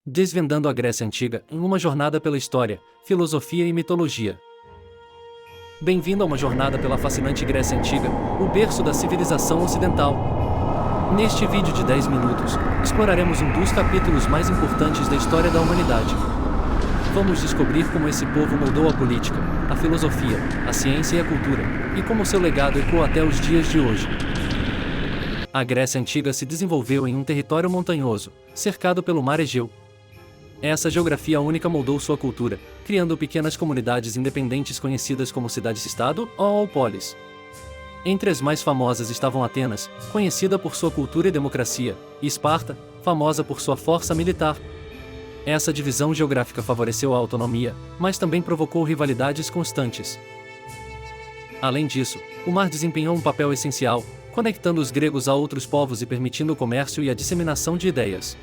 Desvendando a Grécia Antiga em uma jornada pela história, filosofia e mitologia. Bem-vindo a uma jornada pela fascinante Grécia Antiga, o berço da civilização ocidental. Neste vídeo de 10 minutos, exploraremos um dos capítulos mais importantes da história da humanidade. Vamos descobrir como esse povo moldou a política, a filosofia, a ciência e a cultura, e como seu legado ecoa até os dias de hoje. A Grécia Antiga se desenvolveu em um território montanhoso, cercado pelo Mar Egeu. Essa geografia única moldou sua cultura, criando pequenas comunidades independentes conhecidas como cidades-estado ou polis. Entre as mais famosas estavam Atenas, conhecida por sua cultura e democracia, e Esparta, famosa por sua força militar. Essa divisão geográfica favoreceu a autonomia, mas também provocou rivalidades constantes. Além disso, o mar desempenhou um papel essencial, conectando os gregos a outros povos e permitindo o comércio e a disseminação de ideias.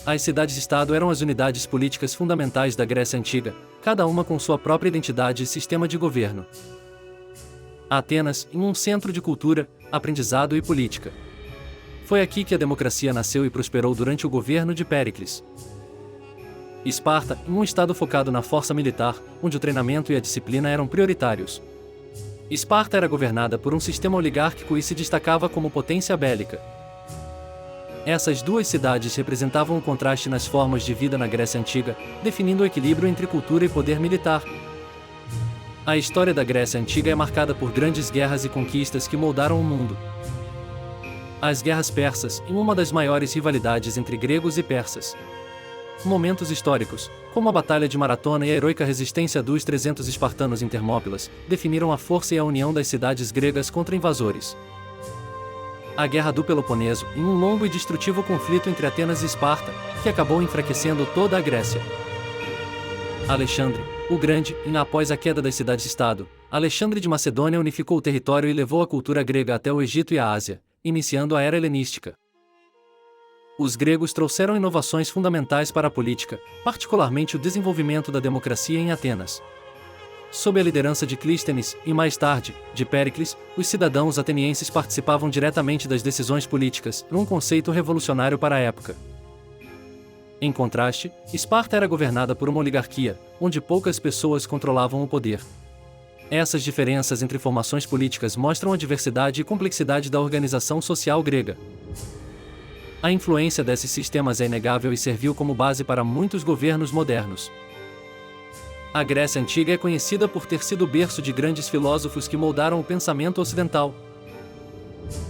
As cidades-estado eram as unidades políticas fundamentais da Grécia Antiga, cada uma com sua própria identidade e sistema de governo. Atenas, em um centro de cultura, aprendizado e política. Foi aqui que a democracia nasceu e prosperou durante o governo de Péricles. Esparta, em um estado focado na força militar, onde o treinamento e a disciplina eram prioritários. Esparta era governada por um sistema oligárquico e se destacava como potência bélica. Essas duas cidades representavam o contraste nas formas de vida na Grécia Antiga, definindo o equilíbrio entre cultura e poder militar. A história da Grécia Antiga é marcada por grandes guerras e conquistas que moldaram o mundo. As guerras persas, em uma das maiores rivalidades entre gregos e persas. Momentos históricos, como a Batalha de Maratona e a heroica resistência dos 300 espartanos em Termópilas, definiram a força e a união das cidades gregas contra invasores. A Guerra do Peloponeso, em um longo e destrutivo conflito entre Atenas e Esparta, que acabou enfraquecendo toda a Grécia. Alexandre, o Grande, após a queda das cidades-estado, Alexandre de Macedônia unificou o território e levou a cultura grega até o Egito e a Ásia, iniciando a Era Helenística. Os gregos trouxeram inovações fundamentais para a política, particularmente o desenvolvimento da democracia em Atenas. Sob a liderança de Clístenes, e mais tarde, de Péricles, os cidadãos atenienses participavam diretamente das decisões políticas, um conceito revolucionário para a época. Em contraste, Esparta era governada por uma oligarquia, onde poucas pessoas controlavam o poder. Essas diferenças entre formações políticas mostram a diversidade e complexidade da organização social grega. A influência desses sistemas é inegável e serviu como base para muitos governos modernos. A Grécia Antiga é conhecida por ter sido o berço de grandes filósofos que moldaram o pensamento ocidental.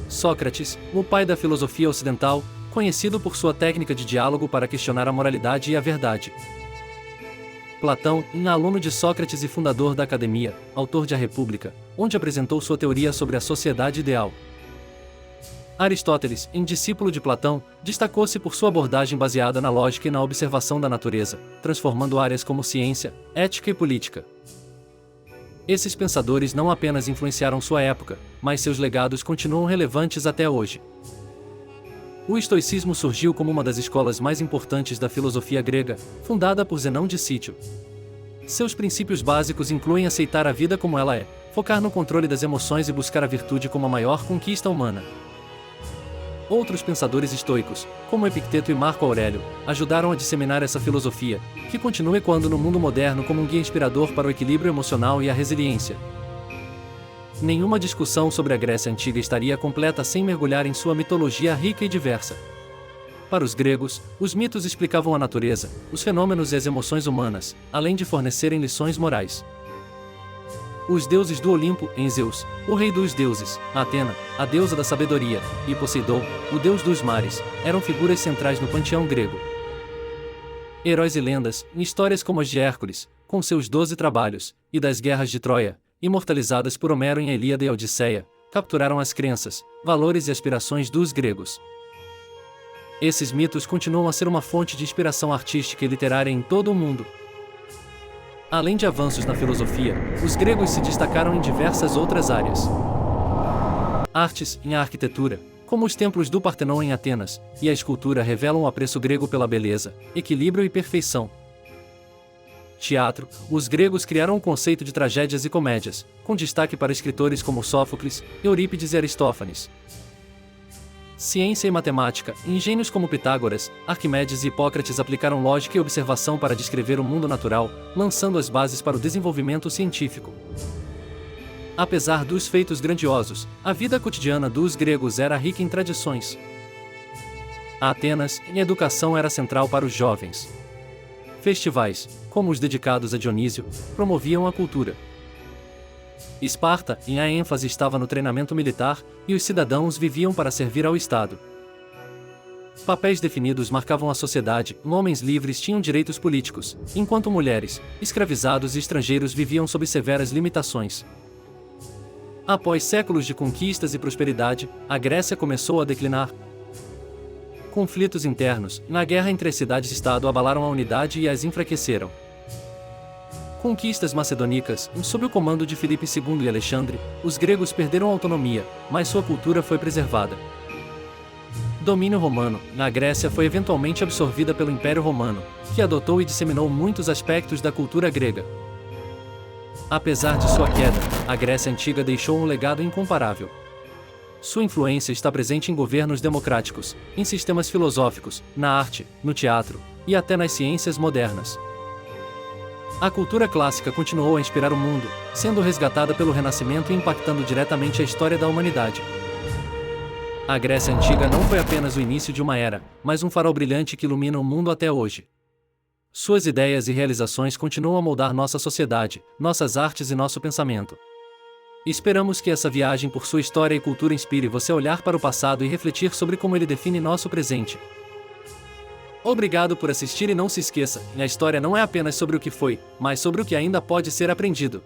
Sócrates, o pai da filosofia ocidental, conhecido por sua técnica de diálogo para questionar a moralidade e a verdade. Platão, aluno de Sócrates e fundador da Academia, autor de A República, onde apresentou sua teoria sobre a sociedade ideal. Aristóteles, discípulo de Platão, destacou-se por sua abordagem baseada na lógica e na observação da natureza, transformando áreas como ciência, ética e política. Esses pensadores não apenas influenciaram sua época, mas seus legados continuam relevantes até hoje. O estoicismo surgiu como uma das escolas mais importantes da filosofia grega, fundada por Zenão de Cítio. Seus princípios básicos incluem aceitar a vida como ela é, focar no controle das emoções e buscar a virtude como a maior conquista humana. Outros pensadores estoicos, como Epicteto e Marco Aurélio, ajudaram a disseminar essa filosofia, que continua ecoando no mundo moderno como um guia inspirador para o equilíbrio emocional e a resiliência. Nenhuma discussão sobre a Grécia Antiga estaria completa sem mergulhar em sua mitologia rica e diversa. Para os gregos, os mitos explicavam a natureza, os fenômenos e as emoções humanas, além de fornecerem lições morais. Os deuses do Olimpo, Zeus, o rei dos deuses, Atena, a deusa da sabedoria, e Poseidon, o deus dos mares, eram figuras centrais no panteão grego. Heróis e lendas, em histórias como as de Hércules, com seus 12 trabalhos, e das guerras de Troia, imortalizadas por Homero em A Ilíada e a Odisseia, capturaram as crenças, valores e aspirações dos gregos. Esses mitos continuam a ser uma fonte de inspiração artística e literária em todo o mundo. Além de avanços na filosofia, os gregos se destacaram em diversas outras áreas. Artes, a arquitetura, como os templos do Partenon em Atenas, e a escultura revelam o apreço grego pela beleza, equilíbrio e perfeição. Teatro, os gregos criaram o conceito de tragédias e comédias, com destaque para escritores como Sófocles, Eurípides e Aristófanes. Ciência e matemática, em gênios como Pitágoras, Arquimedes e Hipócrates aplicaram lógica e observação para descrever o mundo natural, lançando as bases para o desenvolvimento científico. Apesar dos feitos grandiosos, a vida cotidiana dos gregos era rica em tradições. A Atenas, a educação era central para os jovens. Festivais, como os dedicados a Dionísio, promoviam a cultura. Esparta, a ênfase estava no treinamento militar, e os cidadãos viviam para servir ao Estado. Papéis definidos marcavam a sociedade, homens livres tinham direitos políticos, enquanto mulheres, escravizados e estrangeiros viviam sob severas limitações. Após séculos de conquistas e prosperidade, a Grécia começou a declinar. Conflitos internos, na guerra entre as cidades-estado abalaram a unidade e as enfraqueceram. Conquistas macedônicas, sob o comando de Filipe II e Alexandre, os gregos perderam autonomia, mas sua cultura foi preservada. Domínio romano, na Grécia foi eventualmente absorvida pelo Império Romano, que adotou e disseminou muitos aspectos da cultura grega. Apesar de sua queda, a Grécia Antiga deixou um legado incomparável. Sua influência está presente em governos democráticos, em sistemas filosóficos, na arte, no teatro, e até nas ciências modernas. A cultura clássica continuou a inspirar o mundo, sendo resgatada pelo Renascimento e impactando diretamente a história da humanidade. A Grécia Antiga não foi apenas o início de uma era, mas um farol brilhante que ilumina o mundo até hoje. Suas ideias e realizações continuam a moldar nossa sociedade, nossas artes e nosso pensamento. Esperamos que essa viagem por sua história e cultura inspire você a olhar para o passado e refletir sobre como ele define nosso presente. Obrigado por assistir e não se esqueça, a história não é apenas sobre o que foi, mas sobre o que ainda pode ser aprendido.